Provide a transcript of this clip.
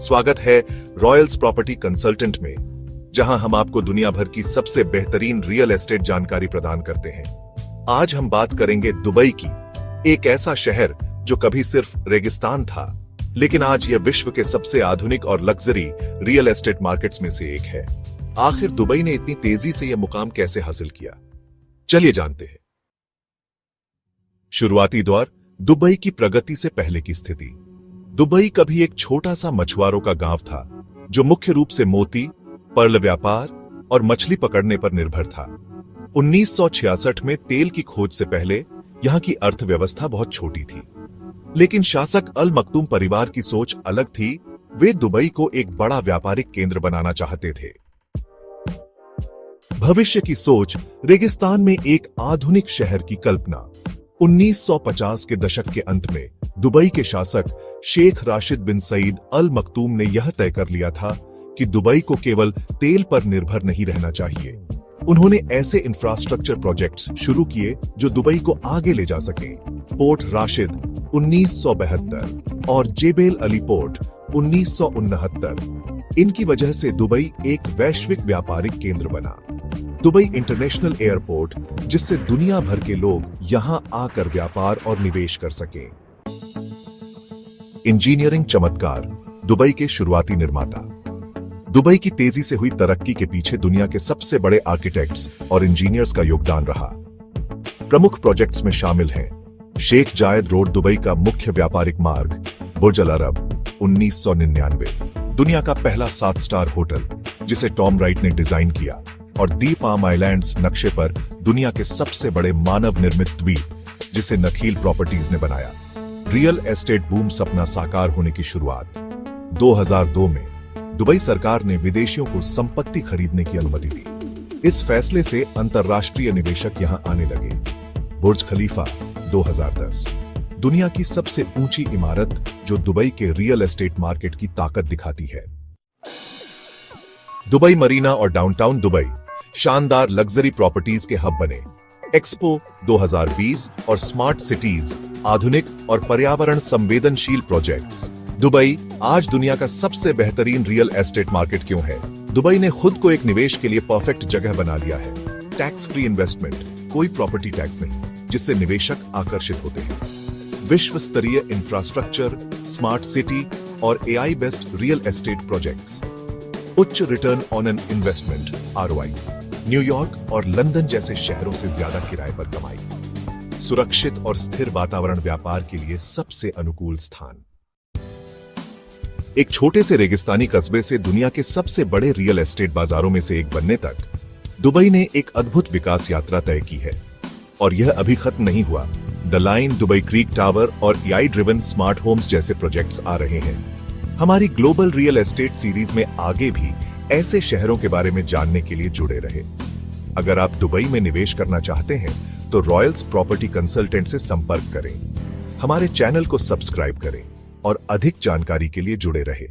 स्वागत है Royals property consultant में, जहां हम आपको दुनिया भर की सबसे बेहतरीन रियल एस्टेट जानकारी प्रदान करते हैं। आज हम बात करेंगे दुबई की, एक ऐसा शहर जो कभी सिर्फ रेगिस्तान था, लेकिन आज यह विश्व के सबसे आधुनिक और लग्जरी रियल एस्टेट मार्केट्स में से एक है। आखिर दुबई ने इतनी तेजी से यह मुकाम कैसे हासिल किया, चलिए जानते हैं। शुरुआती दौर, दुबई की प्रगति से पहले की स्थिति। दुबई कभी एक छोटा सा मछुआरों का गांव था, जो मुख्य रूप से मोती, पर्ल व्यापार और मछली पकड़ने पर निर्भर था। 1966 में तेल की खोज से पहले यहां की अर्थव्यवस्था बहुत छोटी थी, लेकिन शासक अल मक्तूम परिवार की सोच अलग थी। वे दुबई को एक बड़ा व्यापारिक केंद्र बनाना चाहते थे। भविष्य की सोच, रेगिस्तान में एक आधुनिक शहर की कल्पना। 1950 के दशक के अंत में दुबई के शासक शेख राशिद बिन सईद अल मक्तूम ने यह तय कर लिया था कि दुबई को केवल तेल पर निर्भर नहीं रहना चाहिए। उन्होंने ऐसे इंफ्रास्ट्रक्चर प्रोजेक्ट्स शुरू किए जो दुबई को आगे ले जा सके। पोर्ट राशिद 1972 और जेबेल अली पोर्ट 1969। इनकी वजह से दुबई एक वैश्विक व्यापारिक केंद्र बना। दुबई इंटरनेशनल एयरपोर्ट, जिससे दुनिया भर के लोग यहां आकर व्यापार और निवेश कर सकें। इंजीनियरिंग चमत्कार, दुबई के शुरुआती निर्माता। दुबई की तेजी से हुई तरक्की के पीछे दुनिया के सबसे बड़े आर्किटेक्ट्स और इंजीनियर्स का योगदान रहा। प्रमुख प्रोजेक्ट्स में शामिल हैं शेख जायद रोड, दुबई का मुख्य व्यापारिक मार्ग, बुर्ज अल अरब 1999, दुनिया का पहला 7 स्टार होटल जिसे टॉम राइट ने डिजाइन किया, और दी पाम आइलैंड्स नक्शे पर दुनिया के सबसे बड़े मानव निर्मित द्वीप जिसे नखील प्रॉपर्टीज ने बनाया। रियल एस्टेट बूम सपना साकार होने की शुरुआत। 2002 में दुबई सरकार ने विदेशियों को संपत्ति खरीदने की अनुमति दी। इस फैसले से अंतरराष्ट्रीय निवेशक यहां आने लगे। बुर्ज खलीफा 2010, दुनिया की सबसे ऊंची इमारत जो दुबई के रियल एस्टेट मार्केट की ताकत दिखाती है। दुबई मरीना और डाउनटाउन दुबई शानदार लग्जरी प्रॉपर्टीज के हब बने। एक्सपो 2020 और स्मार्ट सिटीज, आधुनिक और पर्यावरण संवेदनशील प्रोजेक्ट्स। दुबई आज दुनिया का सबसे बेहतरीन रियल एस्टेट मार्केट क्यों है? दुबई ने खुद को एक निवेश के लिए परफेक्ट जगह बना लिया है। टैक्स फ्री इन्वेस्टमेंट, कोई प्रॉपर्टी टैक्स नहीं, जिससे निवेशक आकर्षित होते हैं। विश्व स्तरीय इंफ्रास्ट्रक्चर, स्मार्ट सिटी और AI based real estate projects. उच्च return on an investment ROI। New York और लंदन जैसे शहरों से ज्यादा किराए पर कमाई। सुरक्षित और स्थिर वातावरण, व्यापार के लिए सबसे अनुकूल स्थान। एक छोटे से रेगिस्तानी कस्बे से दुनिया के सबसे बड़े रियल एस्टेट बाजारों में से एक बनने तक दुबई ने एक अद्भुत विकास यात्रा तय की है, और यह अभी खत्म नहीं हुआ। The line, Dubai creek tower और AI ड्रिवन स्मार्ट होम्स जैसे प्रोजेक्ट्स आ रहे हैं। हमारी ग्लोबल रियल एस्टेट सीरीज में आगे भी ऐसे शहरों के बारे में जानने के लिए जुड़े रहे। अगर आप दुबई में निवेश करना चाहते हैं तो रॉयल्स प्रॉपर्टी कंसल्टेंट से संपर्क करें। हमारे चैनल को सब्सक्राइब करें और अधिक जानकारी के लिए जुड़े रहें।